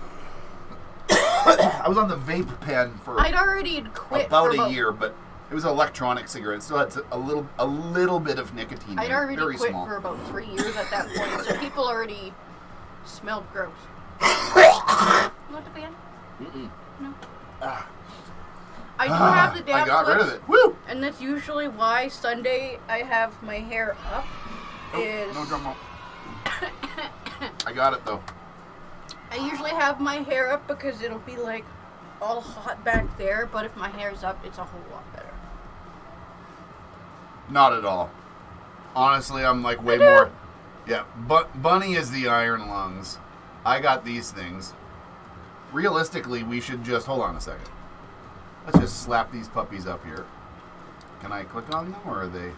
I was on the vape pen for I'd already quit about a year, but it was electronic cigarettes. Still had a little bit of nicotine. I'd already very quit small. for about 3 years at that point, so people already smelled gross. You want the fan? No. I do have the dab I got rid of switch, it. Woo! and that's usually why Sunday I have my hair up. No drum roll. I got it though. I usually have my hair up because it'll be like all hot back there, but if my hair's up, it's a whole lot better. Not at all. Honestly, I'm like way more. Yeah, but Bunny is the iron lungs. I got these things. Realistically, we should just hold on a second. Let's just slap these puppies up here. Can I click on them, or are they?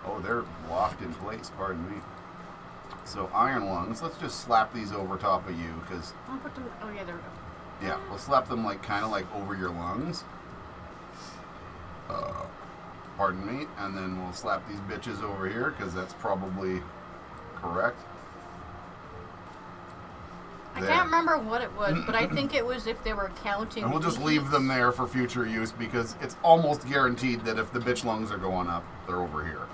Oh, they're locked in place. Pardon me. So iron lungs. Let's just slap these over top of you, because. I'll put them. Oh yeah, there we go. Yeah, we'll slap them like kind of like over your lungs. Pardon me, and then we'll slap these bitches over here, because that's probably correct. I can't remember what it was, but I think it was if they were counting. And we'll just leave them there for future use, because it's almost guaranteed that if the bitch lungs are going up, they're over here.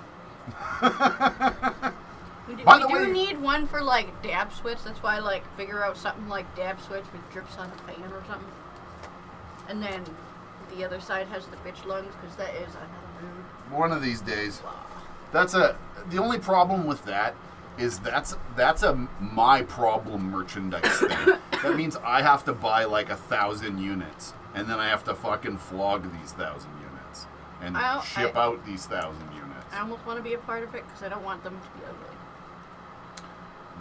We do need one for like dab switch. That's why I like figure out something like dab switch with drips on a fan or something. And then the other side has the bitch lungs, because that is another mood. One of these days. The only problem with that is that's a my problem merchandise thing. That means I have to buy like 1,000 units, and then I have to fucking flog these 1,000 units and ship out these 1,000 units. I almost want to be a part of it because I don't want them to be ugly.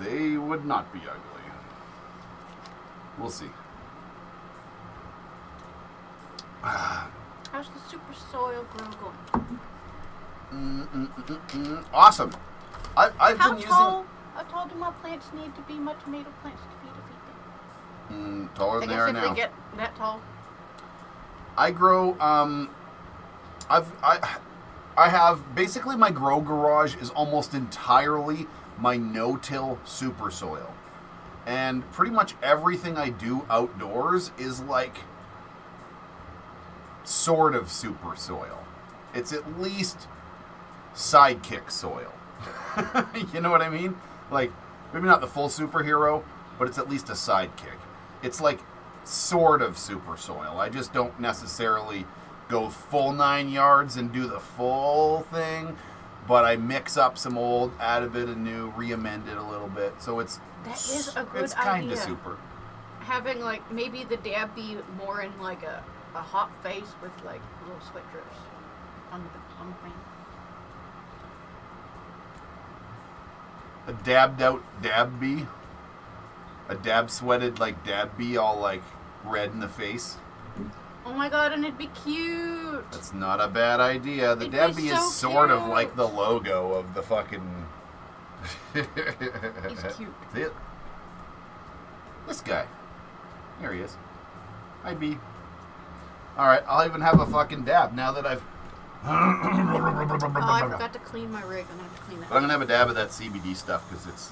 They would not be ugly. We'll see. How's the super soil grow going? Awesome. I've been using... How tall do my plants need to be, my tomato plants, to be defeated? Taller than they are if now. they get that tall. I grow, I have, basically my grow garage is almost entirely my no-till super soil. And pretty much everything I do outdoors is like sort of super soil. It's at least sidekick soil. You know what I mean? Like, maybe not the full superhero, but it's at least a sidekick. It's like sort of super soil. I just don't necessarily go full 9 yards and do the full thing, but I mix up some old, add a bit of new, re-amend it a little bit. So it's a good it's kind of idea. super. Having like maybe the dab be more in like a hot face with like little sweat drips on the pan. A dabbed out dab bee. A dab sweated like dab bee, all like red in the face. Oh my god, and it'd be cute. That's not a bad idea. The dab bee is sort of like the logo of the fucking. He's cute. See it? This guy. Here he is. Hi, bee. Alright, I'll even have a fucking dab now that I've. Oh, I forgot to clean my rig. I'm gonna have to clean that. But I'm gonna have a dab of that CBD stuff because it's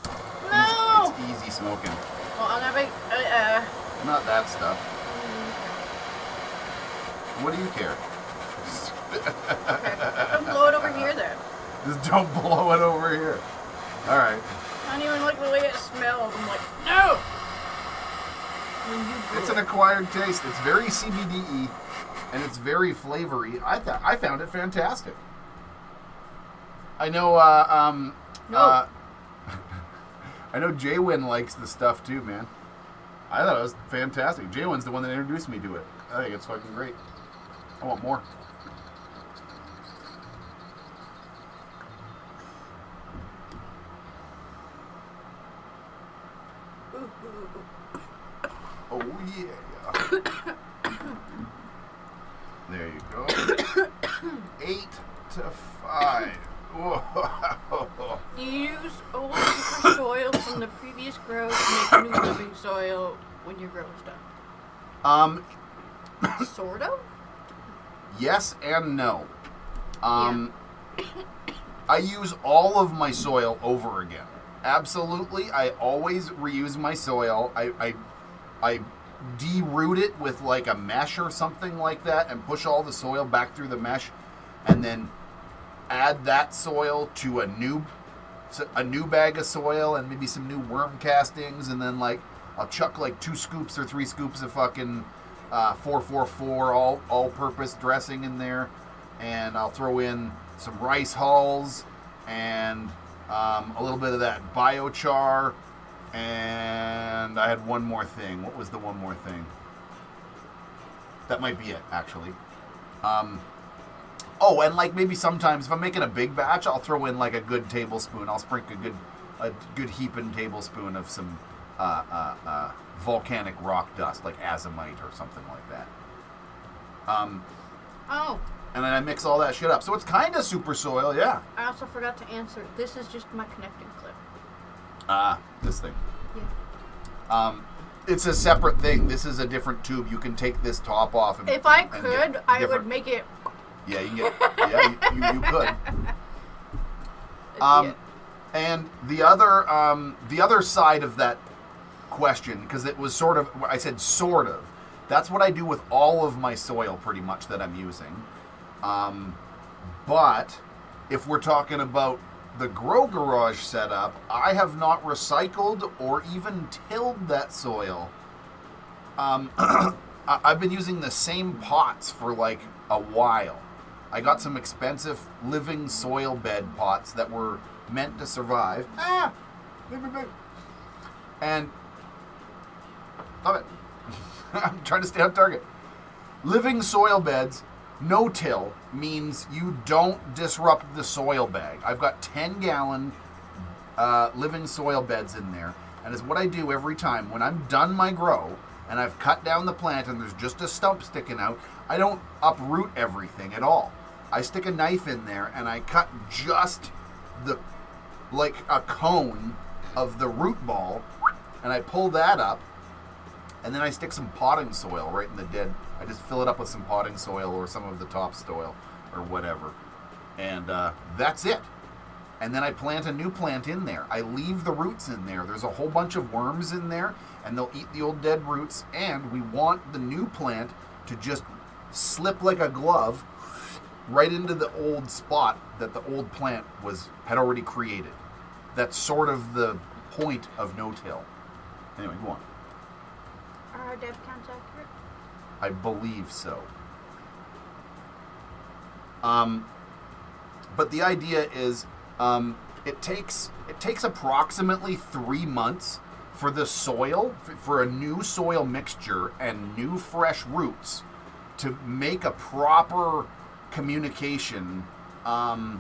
easy smoking. Well, I'm gonna make not that stuff. What do you care? Okay. Don't blow it over here then. Just don't blow it over here. All right. I don't even like the way it smells. I'm like, no. It's an acquired taste. It's very CBD-y. And it's very flavory. I found it fantastic. I know. No. I know Jaywin likes the stuff too, man. I thought it was fantastic. Jaywin's the one that introduced me to it. I think it's fucking great. I want more. Oh yeah. There you go. 8 to 5. Whoa. You use old super soil from the previous grow to make new living soil when your grow is done. Sort of? Yes and no. I use all of my soil over again. Absolutely, I always reuse my soil. I de-root it with like a mesh or something like that and push all the soil back through the mesh and then add that soil to a new bag of soil and maybe some new worm castings, and then like I'll chuck like 2 scoops or 3 scoops of fucking 444 all-purpose dressing in there, and I'll throw in some rice hulls and a little bit of that biochar, and I had one more thing. What was the one more thing? That might be it, actually. Oh, and like maybe sometimes if I'm making a big batch, I'll throw in like a good tablespoon. I'll sprinkle a good heaping tablespoon of some volcanic rock dust, like azomite or something like that. Oh. And then I mix all that shit up. So it's kind of super soil, yeah. I also forgot to answer. This is just my connecting clip. This thing. Yeah. It's a separate thing. This is a different tube. You can take this top off. And, if I could, I would make it. Yeah, you can get. Yeah, you could. And the other side of that question, because it was sort of, I said sort of. That's what I do with all of my soil, pretty much, that I'm using. But if we're talking about the Grow Garage setup, I have not recycled or even tilled that soil. I've been using the same pots for like a while. I got some expensive living soil bed pots that were meant to survive. And love it. I'm trying to stay on target. Living soil beds, no-till, means you don't disrupt the soil bag. I've got 10-gallon living soil beds in there, and it's what I do every time. When I'm done my grow, and I've cut down the plant, and there's just a stump sticking out, I don't uproot everything at all. I stick a knife in there, and I cut just like a cone of the root ball, and I pull that up, and then I stick some potting soil right in the dead. I just fill it up with some potting soil or some of the top soil or whatever. And that's it. And then I plant a new plant in there. I leave the roots in there. There's a whole bunch of worms in there, and they'll eat the old dead roots. And we want the new plant to just slip like a glove right into the old spot that the old plant had already created. That's sort of the point of no-till. Anyway, go on. Are our dev counts accurate? I believe so. But the idea is, it takes approximately 3 months for the soil, for a new soil mixture and new fresh roots to make a proper communication. I'm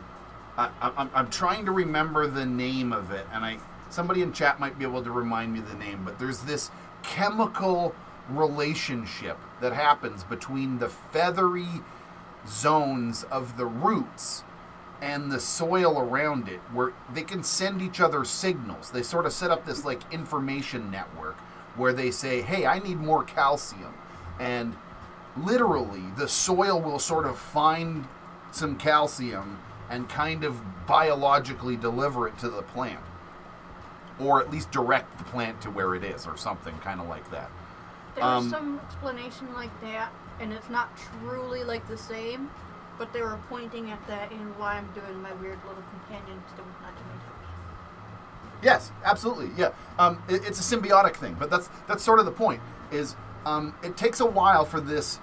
trying to remember the name of it, and somebody in chat might be able to remind me the name, but there's this chemical relationship that happens between the feathery zones of the roots and the soil around it, where they can send each other signals. They sort of set up this like information network where they say, hey, I need more calcium. And literally the soil will sort of find some calcium and kind of biologically deliver it to the plant, or at least direct the plant to where it is, or something kind of like that. There's some explanation like that, and it's not truly like the same, but they were pointing at that in why I'm doing my weird little companion to not tomatoes. Yes, absolutely, yeah. It's a symbiotic thing, but that's sort of the point. Is it takes a while for this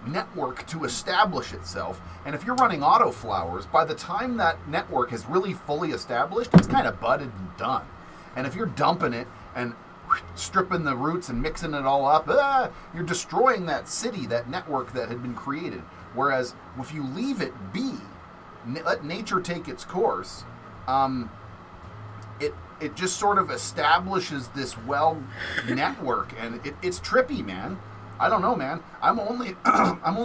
network to establish itself, and if you're running autoflowers, by the time that network is really fully established, it's kind of budded and done. And if you're dumping it and stripping the roots and mixing it all up, you're destroying that city, that network that had been created. Whereas if you leave it be, let nature take its course, it just sort of establishes this network, and it's trippy, man. I don't know, man. I'm only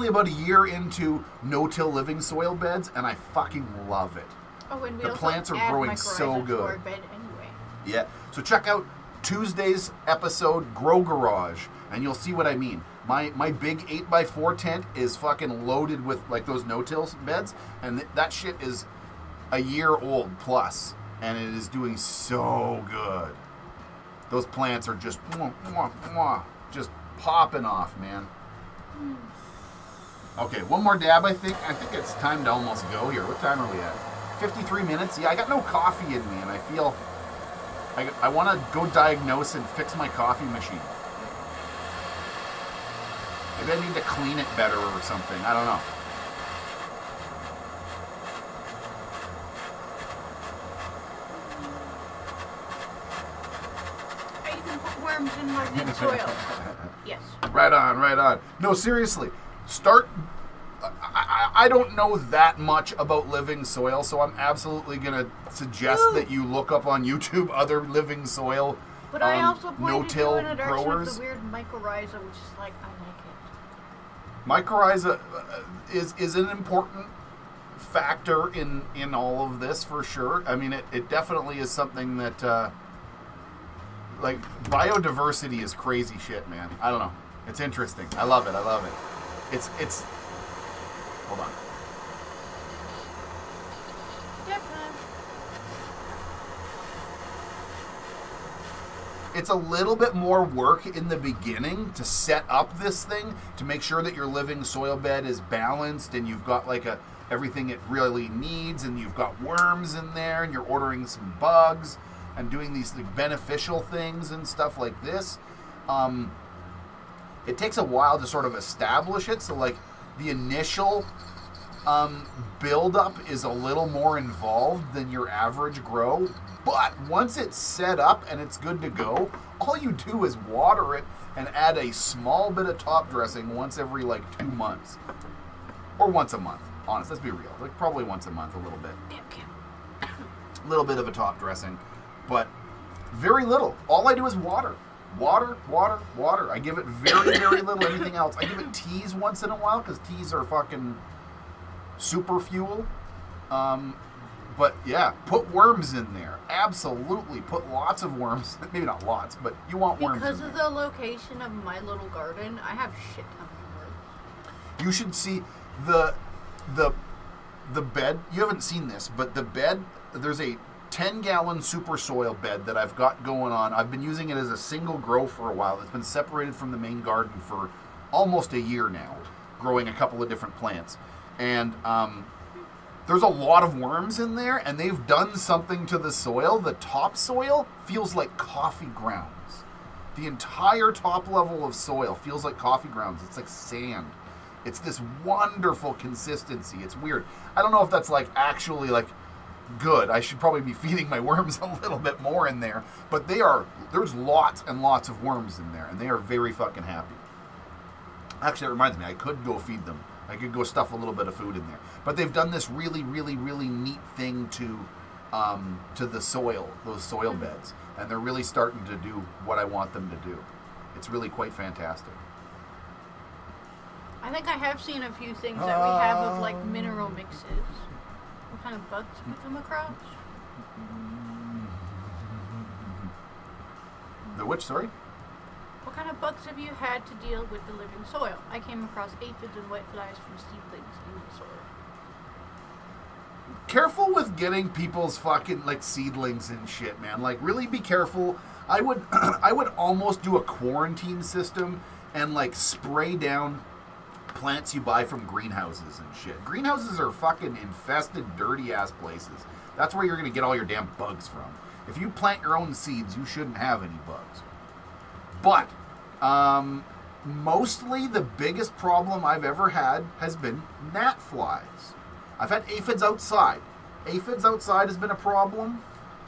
about a year into no-till living soil beds, and I fucking love it. Oh, and the plants are growing so good. Bed anyway. Yeah. So check out Tuesday's episode, Grow Garage, and you'll see what I mean. My big 8x4 tent is fucking loaded with like those no-till beds, and that shit is a year old plus, and it is doing so good. Those plants are just just popping off, man. Okay, one more dab, I think. I think it's time to almost go here. What time are we at? 53 minutes? Yeah, I got no coffee in me, and I feel I want to go diagnose and fix my coffee machine. Maybe I need to clean it better or something. I don't know. I can put worms in my good soil. Yes. Right on, right on. No, seriously. Start... I don't know that much about living soil, so I'm absolutely going to suggest that you look up on YouTube other living soil but I also pointed you in a direction growers. of the weird mycorrhiza, which is like, I like it. Mycorrhiza is an important factor in all of this, for sure. I mean, it definitely is something that, like, biodiversity is crazy shit, man. I don't know. It's interesting. I love it. I love it. It's... Hold on. It's a little bit more work in the beginning to set up this thing, to make sure that your living soil bed is balanced and you've got like everything it really needs, and you've got worms in there, and you're ordering some bugs and doing these like, beneficial things and stuff like this. It takes a while to sort of establish it, so like the initial build-up is a little more involved than your average grow. But once it's set up and it's good to go, all you do is water it and add a small bit of top dressing once every like 2 months. Or once a month, honest, let's be real. Like probably once a month, a little bit. A little bit of a top dressing, but very little. All I do is water. Water, water, water. I give it very, very little anything else. I give it teas once in a while because teas are fucking super fuel. But yeah, put worms in there. Absolutely, put lots of worms. Maybe not lots, but you want worms in there. Because of the location of my little garden, I have shit tons of worms. You should see the bed. You haven't seen this, but the bed, there's a 10-gallon super soil bed that I've got going on. I've been using it as a single grow for a while. It's been separated from the main garden for almost a year now, growing a couple of different plants. And there's a lot of worms in there, and they've done something to the soil. The topsoil feels like coffee grounds. The entire top level of soil feels like coffee grounds. It's like sand. It's this wonderful consistency. It's weird. I don't know if that's like actually like good. I should probably be feeding my worms a little bit more in there, but there's lots and lots of worms in there, and they are very fucking happy. Actually, it reminds me, I could go feed them. I could go stuff a little bit of food in there. But they've done this really, really, really neat thing to the soil, those soil beds. And they're really starting to do what I want them to do. It's really quite fantastic. I think I have seen a few things that we have of like mineral mixes. What kind of bugs we come across? The which, sorry? What kind of bugs have you had to deal with the living soil? I came across aphids and whiteflies from seedlings in the soil. Careful with getting people's fucking like seedlings and shit, man. Like really be careful. I would almost do a quarantine system and like spray down plants you buy from greenhouses and shit. Greenhouses are fucking infested, dirty ass places. That's where you're gonna get all your damn bugs from. If you plant your own seeds, you shouldn't have any bugs. But mostly the biggest problem I've ever had has been gnat flies. I've had aphids outside. Aphids outside has been a problem,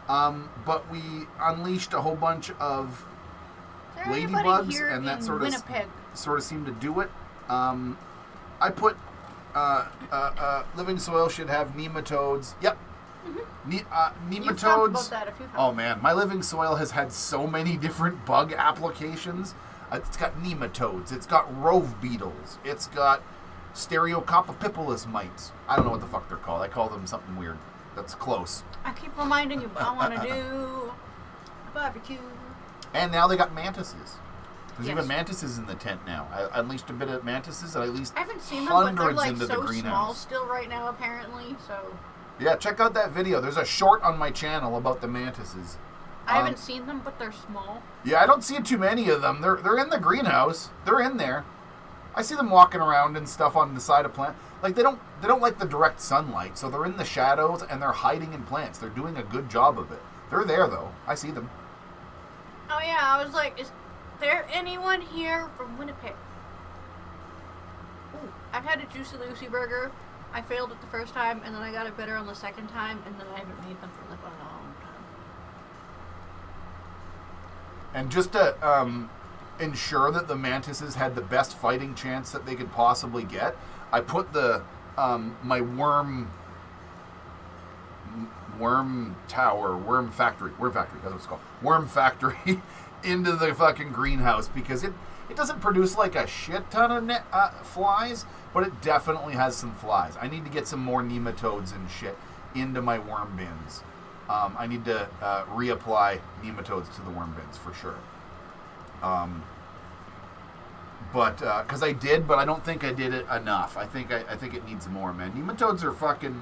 but we unleashed a whole bunch of ladybugs, and that sort of seemed to do it. I put living soil should have nematodes. Yep. Nematodes. You've talked about that a few times. Oh man, my living soil has had so many different bug applications. It's got nematodes. It's got rove beetles. It's got Stereococcus mites. I don't know what the fuck they're called. I call them something weird. That's close. I keep reminding you, but I want to do barbecue. And now they got mantises. There's Yes. even mantises in the tent now. I unleashed a bit of mantises, and I released I haven't seen them, but they're hundreds like into the so small greenhouse. still right now, apparently. So Yeah, check out that video. There's a short on my channel about the mantises. I haven't seen them, but they're small. Yeah, I don't see too many of them. They're in the greenhouse. They're in there. I see them walking around and stuff on the side of plant. Like they don't like the direct sunlight, so they're in the shadows and they're hiding in plants. They're doing a good job of it. They're there though. I see them. Oh yeah, I was like, is there anyone here from Winnipeg? Ooh, I've had a Juicy Lucy burger. I failed it the first time, and then I got it better on the second time, and then I haven't made them for like a long time. And just to ensure that the mantises had the best fighting chance that they could possibly get, I put the my worm factory, that's what it's called, worm factory, into the fucking greenhouse because it doesn't produce like a shit ton of flies, but it definitely has some flies. I need to get some more nematodes and shit into my worm bins. I need to reapply nematodes to the worm bins for sure. But because I did, but I don't think I did it enough. I think it needs more, man. Nematodes are fucking.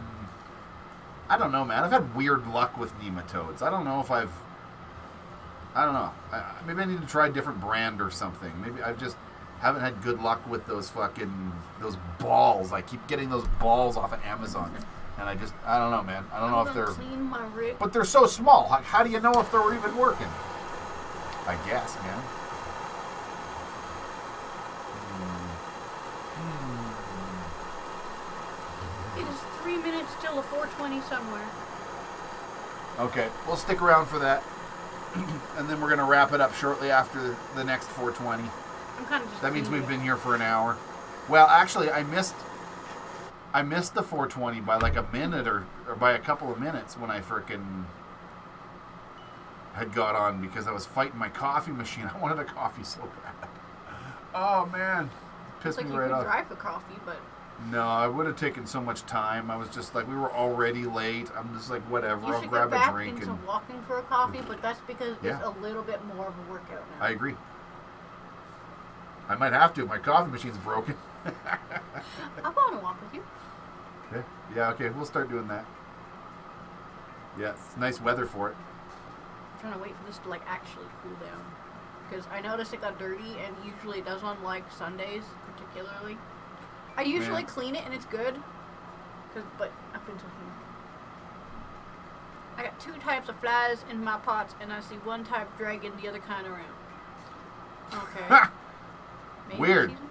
I don't know, man. I've had weird luck with nematodes. I don't know. Maybe I need to try a different brand or something. Maybe I just haven't had good luck with those balls. I keep getting those balls off of Amazon, and I don't know, man. I don't know if they're. Clean my rig. But they're so small. How do you know if they're even working? I guess, man. It is 3 minutes till a 4:20 somewhere. Okay, we'll stick around for that. And then we're going to wrap it up shortly after the next 4:20. I'm kind of just. That means we've been here for an hour. Well, actually, I missed the 4:20 by like a minute or by a couple of minutes when I frickin' had got on because I was fighting my coffee machine. I wanted a coffee so bad. Oh, man. Pissed Like me you right could off. drive for coffee, but. No, I would have taken so much time. I was just like, we were already late. I'm just like, whatever, You I'll should grab get back a drink. into And walking for a coffee, but that's because Yeah. it's a little bit more of a workout now. I agree. I might have to. My coffee machine's broken. I'll go on a walk with you. Okay. Yeah, okay, we'll start doing that. Yeah, it's nice weather for it. I'm trying to wait for this to like actually cool down. Because I noticed it got dirty, and usually it does on like Sundays, particularly. I usually clean it and it's good, but up until here. I got 2 types of flies in my pots, and I see one type dragging the other kind around. Okay. Maybe Weird. season?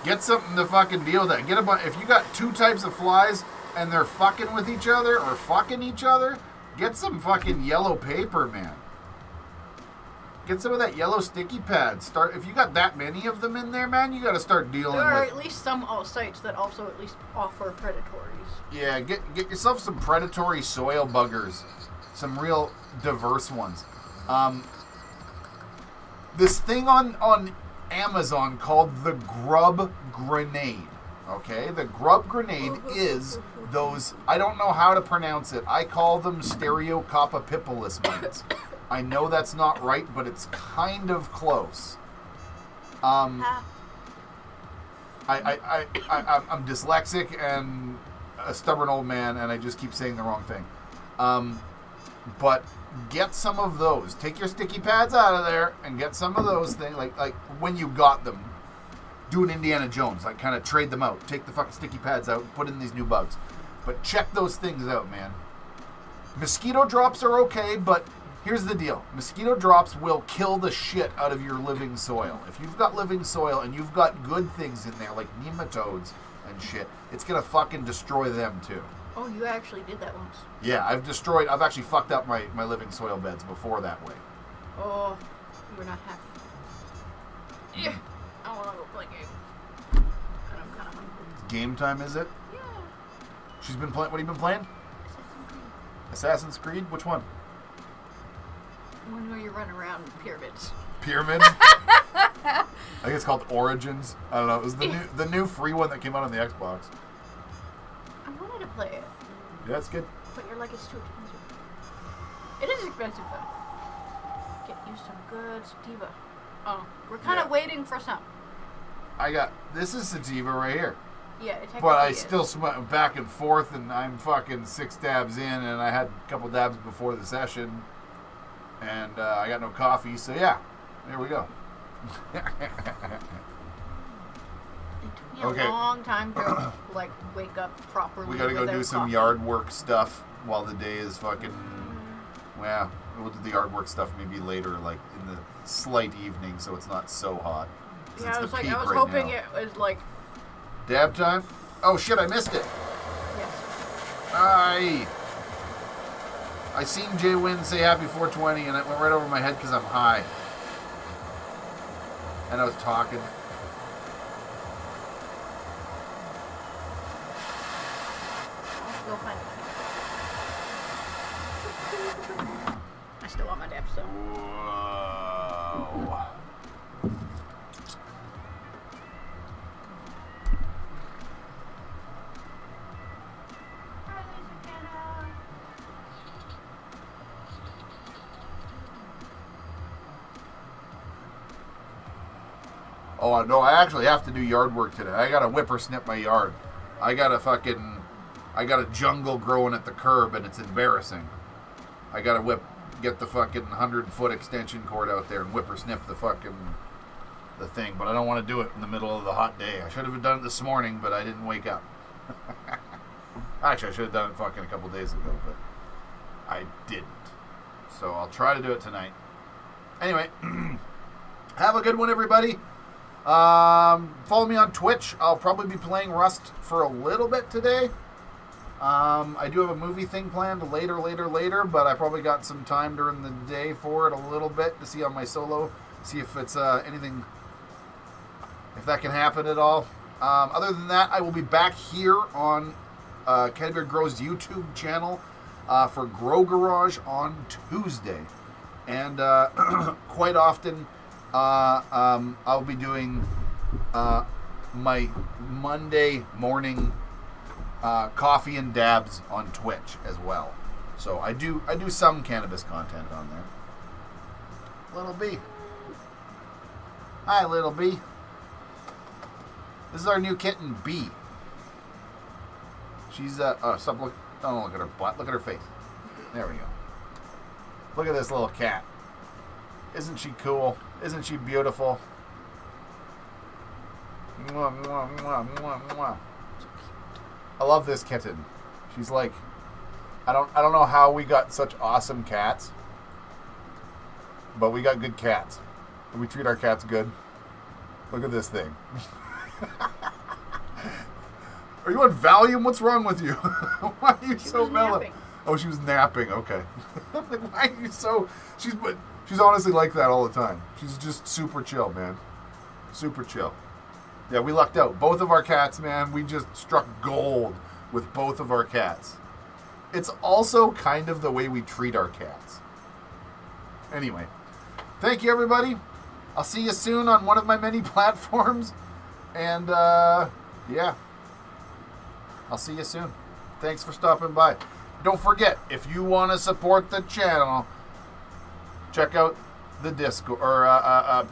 Get something to fucking deal with that. If you got 2 types of flies and they're fucking with each other or fucking each other, get some fucking yellow paper, man. Get some of that yellow sticky pad. If you got that many of them in there, man, you got to start dealing There are with. at least some sites that also at least offer predatories. Yeah, get yourself some predatory soil buggers, some real diverse ones. This thing on Amazon called the grub grenade. Okay, the grub grenade is those. I don't know how to pronounce it. I call them Stereocoppipipolis mites. I know that's not right, but it's kind of close. I'm dyslexic and a stubborn old man, and I just keep saying the wrong thing. But get some of those. Take your sticky pads out of there and get some of those things. Like when you got them, do an Indiana Jones. Like kind of trade them out. Take the fucking sticky pads out and put in these new bugs. But check those things out, man. Mosquito drops are okay, but here's the deal. Mosquito drops will kill the shit out of your living soil. If you've got living soil and you've got good things in there, like nematodes and shit, it's going to fucking destroy them too. Oh, you actually did that once. Yeah, I've actually fucked up my living soil beds before that way. Oh, you were not happy. Yeah, I want to go play game. And I'm kind of hungry. Game time, is it? Yeah. She's been playing. What have you been playing? Assassin's Creed? Which one? One where you run around pyramids. Pyramids? I think it's called Origins. I don't know. It was the new free one that came out on the Xbox. I wanted to play it. Yeah, it's good. But you're like, it's too expensive. It is expensive, though. use some good sativa. Oh, we're kind of waiting for some. This is sativa right here. Yeah, it but I still went back and forth, and I'm fucking 6 dabs in, and I had a couple dabs before the session, and I got no coffee, so yeah, there we go. It took me a long time to like wake up properly. We gotta go do some yard work stuff while the day is fucking. Well, we'll do the yard work stuff maybe later, like in the slight evening, so it's not so hot. Yeah, I was hoping it was like. Dab time? Oh shit, I missed it. Yes. I seen Jay Wynn say happy 420 and it went right over my head because I'm high. And I was talking. Go find it. I still want my dab still. Whoa. Oh, no, I actually have to do yard work today. I got to whippersnip my yard. I got a jungle growing at the curb, and it's embarrassing. I got to get the fucking 100-foot extension cord out there and whippersnip the thing, but I don't want to do it in the middle of the hot day. I should have done it this morning, but I didn't wake up. Actually, I should have done it fucking a couple days ago, but I didn't. So I'll try to do it tonight. Anyway, have a good one, everybody. Follow me on Twitch. I'll probably be playing Rust for a little bit today. I do have a movie thing planned later, but I probably got some time during the day for it a little bit to see on my solo, see if it's anything, if that can happen at all. Other than that, I will be back here on CANNABEARD Grow's YouTube channel for Grow Garage on Tuesday. And quite often, I'll be doing my Monday morning coffee and dabs on Twitch as well. So I do some cannabis content on there. Little B. Hi, little B. This is our new kitten, B. She's don't look at her butt. Look at her face. There we go. Look at this little cat. Isn't she cool? Isn't she beautiful? Mwah, mwah, mwah, mwah, mwah. I love this kitten. She's like, I don't know how we got such awesome cats, but we got good cats. We treat our cats good. Look at this thing. Are you on Valium? What's wrong with you? Why are you so mellow? Napping. Oh, she was napping. Okay. I'm like, why are you so? She's honestly like that all the time. She's just super chill, man. Super chill. Yeah, we lucked out. Both of our cats, man, we just struck gold with both of our cats. It's also kind of the way we treat our cats. Anyway, thank you, everybody. I'll see you soon on one of my many platforms. And, yeah. I'll see you soon. Thanks for stopping by. Don't forget, if you want to support the channel, check out the Discord or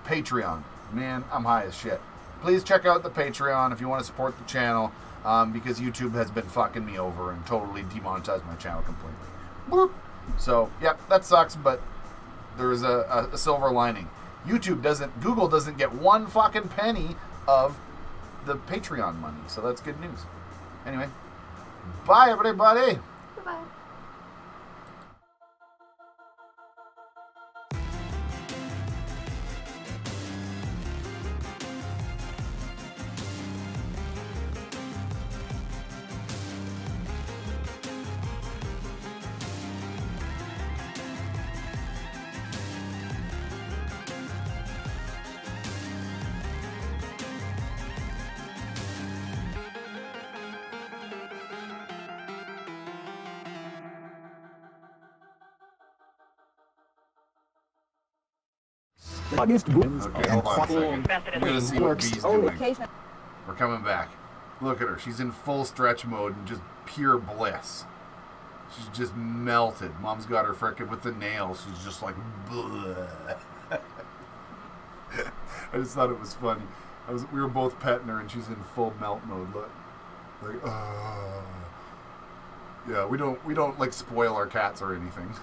Patreon. Man, I'm high as shit. Please check out the Patreon if you want to support the channel, because YouTube has been fucking me over and totally demonetized my channel completely. Boop. So, yeah, that sucks, but there's a silver lining. Google doesn't get one fucking penny of the Patreon money, so that's good news. Anyway, bye everybody. Goodbye. Biggest booms Okay, and hold on a second. I'm gonna see what B's doing. We're coming back. Look at her. She's in full stretch mode and just pure bliss. She's just melted. Mom's got her frickin' with the nails. She's just like, bleh. I just thought it was funny. We were both petting her, and she's in full melt mode. Look, like, yeah, we don't like spoil our cats or anything.